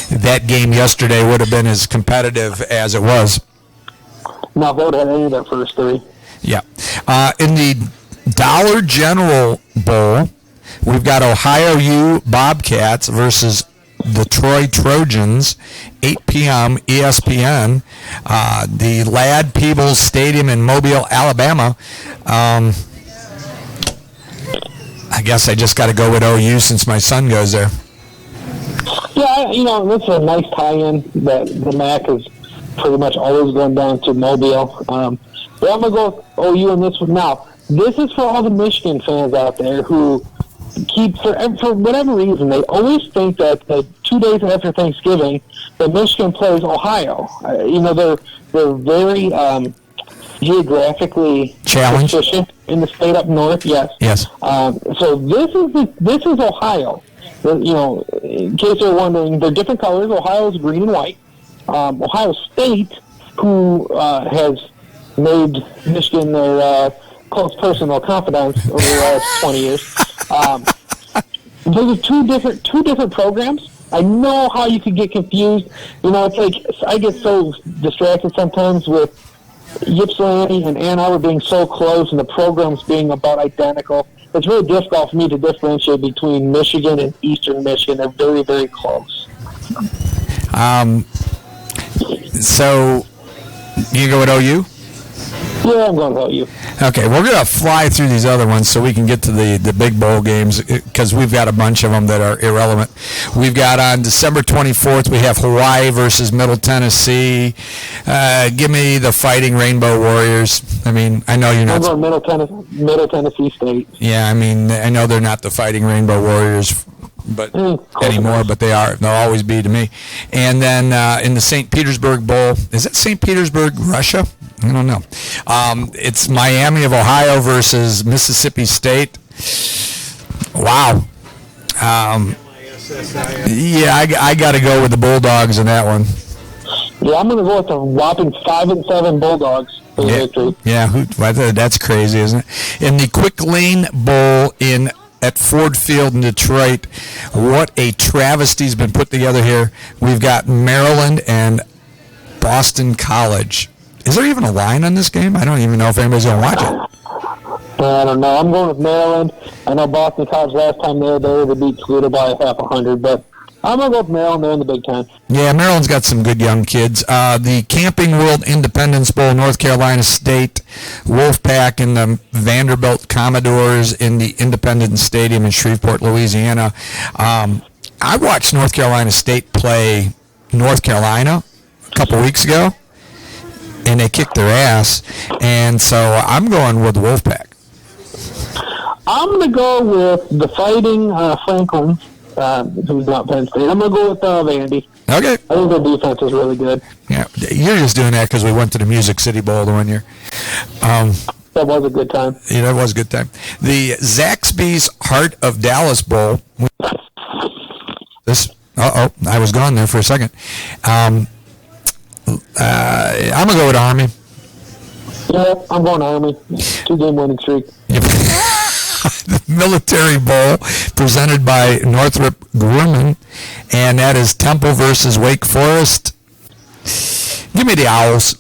that game yesterday would have been as competitive as it was. No, they would have had any of their first 3. Yeah. In the Dollar General Bowl, we've got Ohio U Bobcats versus the Troy Trojans, 8 p.m. ESPN, the Ladd Peebles Stadium in Mobile, Alabama. I guess I just got to go with OU since my son goes there. Yeah, that's a nice tie-in that the MAC is pretty much always going down to Mobile. But I'm going to go with OU in this one. Now, this is for all the Michigan fans out there who keep, for whatever reason, they always think that 2 days after Thanksgiving, that Michigan plays Ohio. They're very geographically challenged proficient in the state up north. Yes. So this is Ohio. In case you're wondering, they're different colors. Ohio is green and white. Ohio State, who has made Michigan their close personal confidant over the last 20 years. Those are two different programs. I know how you could get confused. It's like I get so distracted sometimes with Ypsilanti and Ann Arbor being so close and the programs being about identical. It's really difficult for me to differentiate between Michigan and Eastern Michigan. They're very, very close. So you go with OU? Yeah, I'm going to OU. Okay, we're going to fly through these other ones so we can get to the big bowl games because we've got a bunch of them that are irrelevant. We've got on December 24th, we have Hawaii versus Middle Tennessee. Give me the Fighting Rainbow Warriors. I mean, I know you're not. I'm going Middle Tennessee State. Yeah, I mean, I know they're not the Fighting Rainbow Warriors but anymore, but they are. They'll always be to me. And then in the St. Petersburg Bowl, is that St. Petersburg, Russia? I don't know. It's Miami of Ohio versus Mississippi State. Wow. Yeah, I got to go with the Bulldogs in that one. Yeah, I'm going to go with the whopping 5-7 Bulldogs for the victory. Yeah, that's crazy, isn't it? In the Quick Lane Bowl at Ford Field in Detroit, what a travesty's been put together here. We've got Maryland and Boston College. Is there even a line on this game? I don't even know if anybody's going to watch it. I don't know. I'm going with Maryland. I know Boston College last time they beat Toledo by 50, but I'm going to go with Maryland. They're in the Big Ten. Yeah, Maryland's got some good young kids. The Camping World Independence Bowl, North Carolina State, Wolfpack, and the Vanderbilt Commodores in the Independence Stadium in Shreveport, Louisiana. I watched North Carolina State play North Carolina a couple weeks ago, and they kicked their ass. And so I'm going with the Wolfpack. I'm going to go with the Fighting Franklin. Who's not Penn State. I'm going to go with Vandy. Okay. I think their defense is really good. Yeah, you're just doing that because we went to the Music City Bowl the one year. That was a good time. Yeah, that was a good time. The Zaxby's Heart of Dallas Bowl. I was gone there for a second. I'm going to go with Army. Yeah, I'm going Army. 2-game winning streak. The Military Bowl presented by Northrop Grumman, and that is Temple versus Wake Forest. Give me the Owls.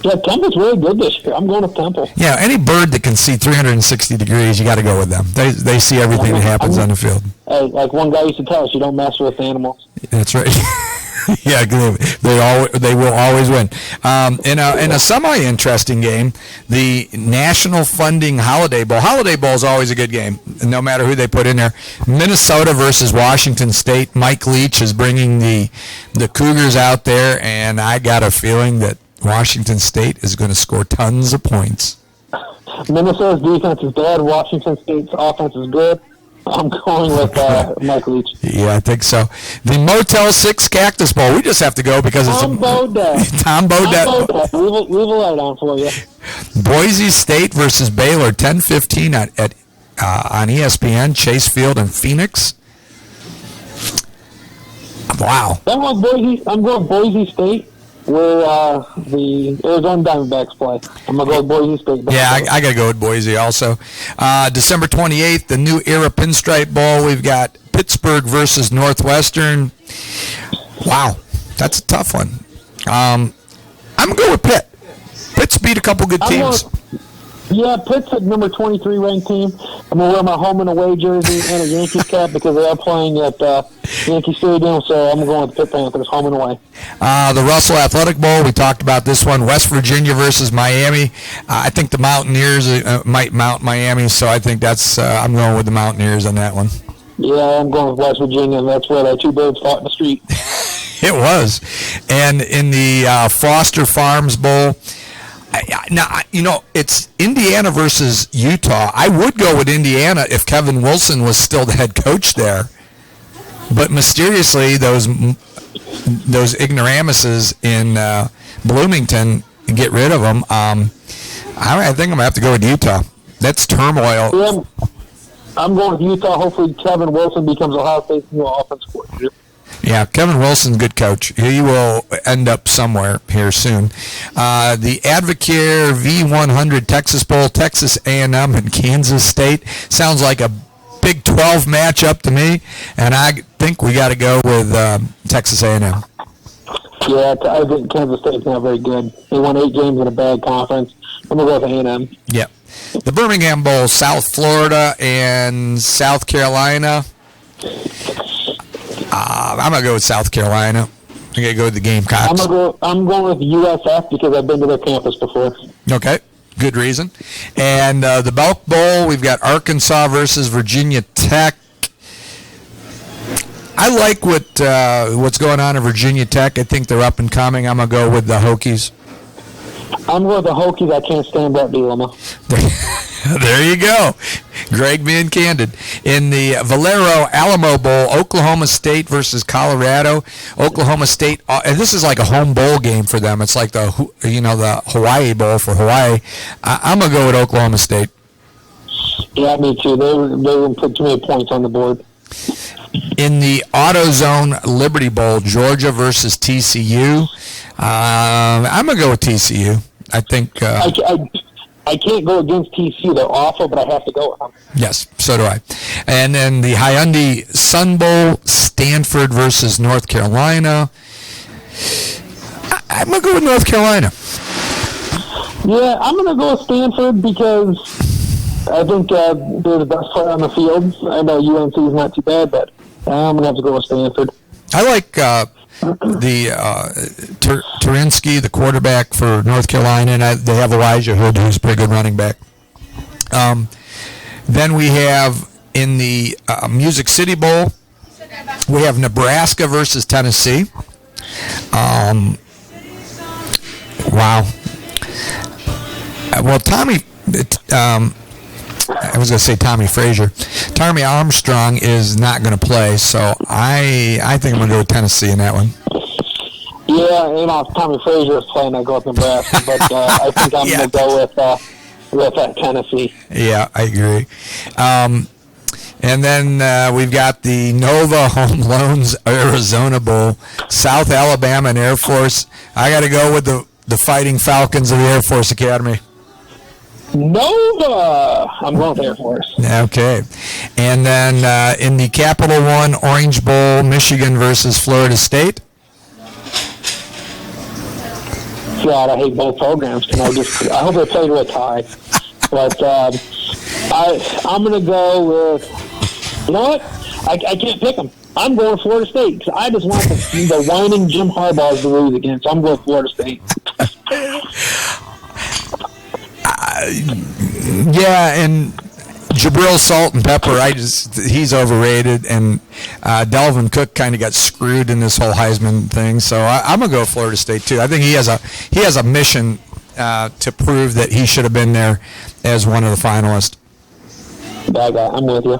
Yeah, Temple's really good this year. I'm going with Temple. Yeah, any bird that can see 360 degrees, you got to go with them. They see everything that happens on the field. Like one guy used to tell us, you don't mess with animals. That's right. Yeah, they will always win. In a semi-interesting game, the National Funding Holiday Bowl. Holiday Bowl is always a good game, no matter who they put in there. Minnesota versus Washington State. Mike Leach is bringing the Cougars out there, and I got a feeling that Washington State is going to score tons of points. Minnesota's defense is bad. Washington State's offense is good. I'm going with Mike Leach. Yeah, I think so. The Motel 6 Cactus Bowl. We just have to go because it's Tom Bodett. Tom Bodett. Leave a light on for you. Boise State versus Baylor, 10:15 on ESPN, Chase Field in Phoenix. Wow. I'm going Boise State, where the Arizona Diamondbacks play. I'm going to go with Boise State. Yeah, I got to go with Boise also. December 28th, the New Era Pinstripe Bowl. We've got Pittsburgh versus Northwestern. Wow, that's a tough one. I'm going to go with Pitt. Pitt's beat a couple good teams. Yeah, Pitt's a number 23 ranked team. I'm going to wear my home and away jersey and a Yankees cap because they are playing at Yankee Stadium, so I'm going with Pitt Panthers, home and away. The Russell Athletic Bowl, we talked about this one. West Virginia versus Miami. I think the Mountaineers might mount Miami, so I think I'm going with the Mountaineers on that one. Yeah, I'm going with West Virginia. That's where the two birds fought in the street. It was. And in the Foster Farms Bowl, now, it's Indiana versus Utah. I would go with Indiana if Kevin Wilson was still the head coach there. But mysteriously, those ignoramuses in Bloomington, get rid of them. I think I'm going to have to go with Utah. That's turmoil. Yeah, I'm going with Utah. Hopefully Kevin Wilson becomes Ohio State's new offensive coordinator. Yeah, Kevin Wilson's a good coach. He will end up somewhere here soon. The Advocare V100 Texas Bowl, Texas A&M and Kansas State. Sounds like a Big 12 matchup to me, and I think we got to go with Texas A&M. Yeah, I think Kansas State's not very good. They won 8 games in a bad conference. I'm going to go with A&M. Yeah. The Birmingham Bowl, South Florida and South Carolina. I'm going to go with South Carolina. I got to go with the Gamecocks. I'm going with USF because I've been to their campus before. Okay, good reason. And the Belk Bowl, we've got Arkansas versus Virginia Tech. I like what's going on in Virginia Tech. I think they're up and coming. I'm going to go with the Hokies. I'm going with the Hokies. I can't stand Brett Bielema. There you go. Greg being candid. In the Valero Alamo Bowl, Oklahoma State versus Colorado. Oklahoma State, and this is like a home bowl game for them. It's like the Hawaii Bowl for Hawaii. I'm going to go with Oklahoma State. Yeah, me too. They were put too many points on the board. In the AutoZone Liberty Bowl, Georgia versus TCU. I'm going to go with TCU. I think... I can't go against TCU. They're awful, but I have to go with them. Yes, so do I. And then the Hyundai Sun Bowl, Stanford versus North Carolina. I'm going to go with North Carolina. Yeah, I'm going to go with Stanford because I think they're the best player on the field. I know UNC is not too bad, but I'm going to have to go with Stanford. I like Turinsky, the quarterback for North Carolina, and they have Elijah Hood, who's a pretty good running back. Then we have in the Music City Bowl, we have Nebraska versus Tennessee. Wow. Well, I was going to say Tommy Frazier. Tommy Armstrong is not going to play, so I think I'm going to go with Tennessee in that one. Yeah, if Tommy Frazier is playing, I go with Nebraska, but I think I'm going to go with Tennessee. Yeah, I agree. And then we've got the Nova Home Loans Arizona Bowl, South Alabama and Air Force. I got to go with the Fighting Falcons of the Air Force Academy. Nova! I'm going with Air Force. Okay. And then in the Capital One Orange Bowl, Michigan versus Florida State. God, I hate both programs. I hope they play to a tie. But I'm going to go with, you know what? I can't pick them. I'm going Florida State because I just want the whining Jim Harbaugh to lose again. So I'm going Florida State. Yeah, and Jabril Salt and Pepper, he's overrated, and Delvin Cook kind of got screwed in this whole Heisman thing. So I'm gonna go Florida State too. I think he has a mission to prove that he should have been there as one of the finalists. I'm with you.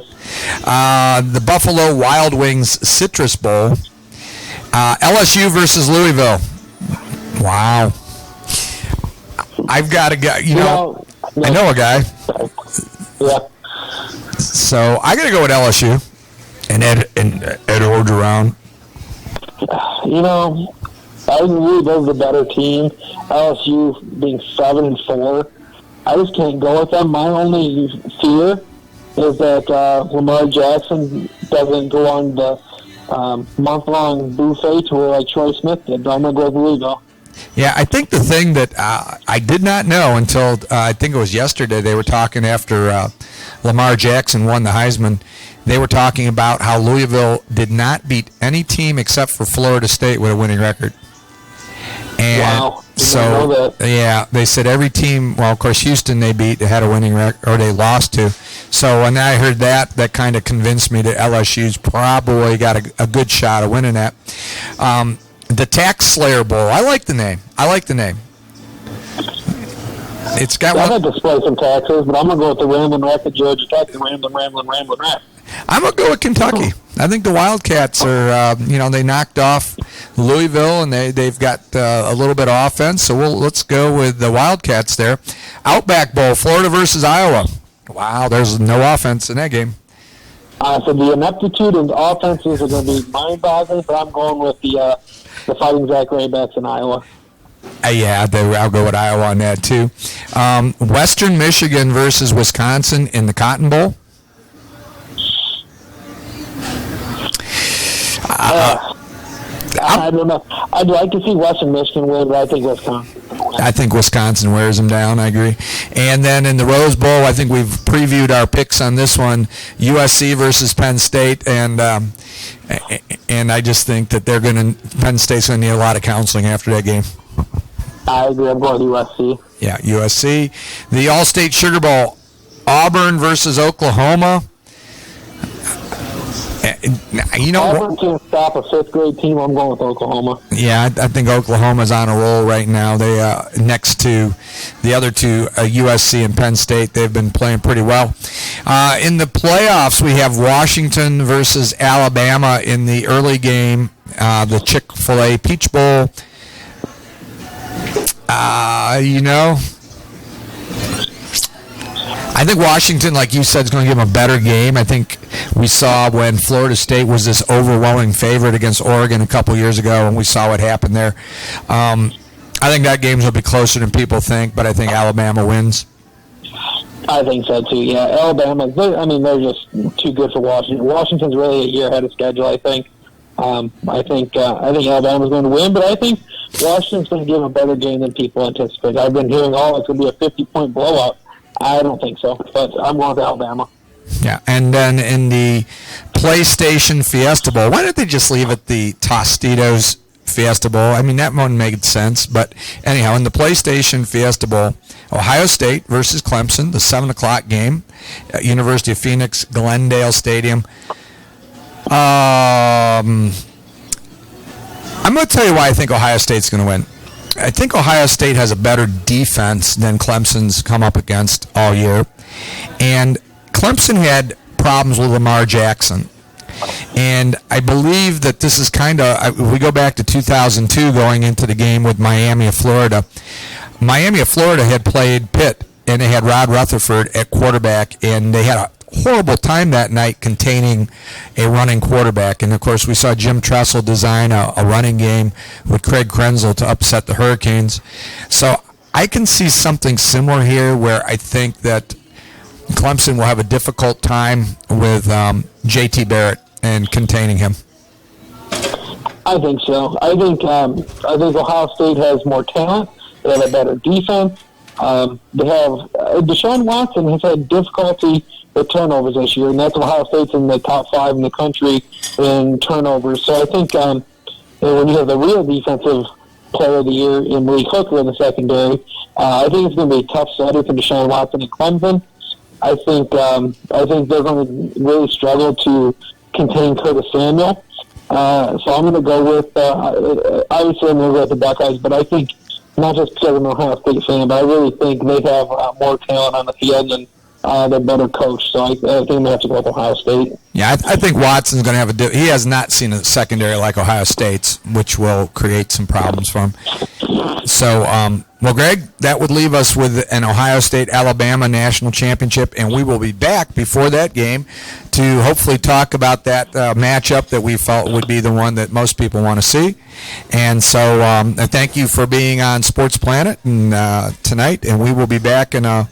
The Buffalo Wild Wings Citrus Bowl, LSU versus Louisville. Wow. I've got a guy, I know a guy. Yeah. So I got to go with LSU and Ed Orgeron. I think Louisville's the better team. LSU being 7-4, I just can't go with them. My only fear is that Lamar Jackson doesn't go on the month-long buffet tour like Troy Smith did. But I'm going to go with Louisville. Yeah, I think the thing that I did not know until I think it was yesterday, they were talking after Lamar Jackson won the Heisman, they were talking about how Louisville did not beat any team except for Florida State with a winning record. And wow. So, yeah, they said every team, well, of course, Houston they had a winning record, or they lost to. So when I heard that kind of convinced me that LSU's probably got a good shot of winning that. The Tax Slayer Bowl. I like the name. It's got I'd like to play some taxes, but I'm going to go with the Ramblin' Wreck of Georgia Tech, the Ramblin' Wreck. I'm going to go with Kentucky. I think the Wildcats are, they knocked off Louisville, and they've got a little bit of offense, so let's go with the Wildcats there. Outback Bowl, Florida versus Iowa. Wow, there's no offense in that game. So the ineptitude and offenses are going to be mind-boggling, but I'm going with the Fighting Zach Raybacks in Iowa. Yeah, I'll go with Iowa on that, too. Western Michigan versus Wisconsin in the Cotton Bowl. I don't know. I'd like to see Western Michigan win, but I think Wisconsin. I think Wisconsin wears them down. I agree. And then in the Rose Bowl, I think we've previewed our picks on this one: USC versus Penn State, and and I just think that Penn State's going to need a lot of counseling after that game. I agree. I'm going to USC. Yeah, USC. The All-State Sugar Bowl, Auburn versus Oklahoma. Auburn can't stop a fifth-grade team. I'm going with Oklahoma. Yeah, I think Oklahoma's on a roll right now. They next to the other two, USC and Penn State, they've been playing pretty well. In the playoffs, we have Washington versus Alabama in the early game, the Chick-fil-A Peach Bowl. I think Washington, like you said, is going to give them a better game. I think we saw when Florida State was this overwhelming favorite against Oregon a couple years ago, and we saw what happened there. I think that game's will be closer than people think, but I think Alabama wins. I think so too. Yeah, Alabama. They're just too good for Washington. Washington's really a year ahead of schedule. I think. I think Alabama's going to win, but I think Washington's going to give a better game than people anticipate. I've been hearing, it's going to be a 50-point blowout. I don't think so, but I'm going to Alabama. Yeah, and then in the PlayStation Fiesta Bowl, why didn't they just leave it the Tostitos Fiesta Bowl? I mean, that one made sense, but anyhow, in the PlayStation Fiesta Bowl, Ohio State versus Clemson, the 7 o'clock game at University of Phoenix, Glendale Stadium. I'm going to tell you why I think Ohio State's going to win. I think Ohio State has a better defense than Clemson's come up against all year. And Clemson had problems with Lamar Jackson. And I believe that this is kind of, we go back to 2002 going into the game with Miami of Florida. Miami of Florida had played Pitt, and they had Rod Rutherford at quarterback, and they had a horrible time that night containing a running quarterback. And, of course, we saw Jim Tressel design a running game with Craig Krenzel to upset the Hurricanes. So I can see something similar here where I think that Clemson will have a difficult time with J.T. Barrett and containing him. I think so. I think Ohio State has more talent. They have a better defense. They have Deshaun Watson has had difficulty with turnovers this year, and that's Ohio State's in the top 5 in the country in turnovers. So I think when you have the real defensive player of the year in Malik Hooker in the secondary, I think it's going to be a tough study for Deshaun Watson and Clemson. I think they're going to really struggle to contain Curtis Samuel. So I'm going to go with obviously I'm going to go with the Buckeyes, but I think not just because I'm an Ohio State fan, but I really think they have more talent on the field and they're better coached. So I think I'm going to have to go with Ohio State. Yeah, I think Watson's going to have he has not seen a secondary like Ohio State's, which will create some problems for him. So, well, Greg, that would leave us with an Ohio State-Alabama national championship, and we will be back before that game to hopefully talk about that matchup that we felt would be the one that most people want to see. And so thank you for being on Sports Planet tonight, and we will be back in a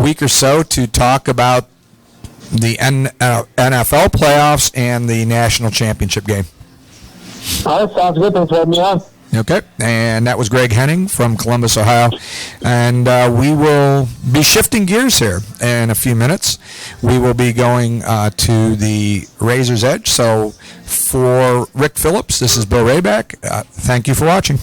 week or so to talk about the NFL playoffs and the national championship game. All right, sounds good. Thanks for having me on. Okay, and that was Greg Henning from Columbus, Ohio. And we will be shifting gears here in a few minutes. We will be going to the Razor's Edge. So for Rick Phillips, this is Bill Rayback. Thank you for watching.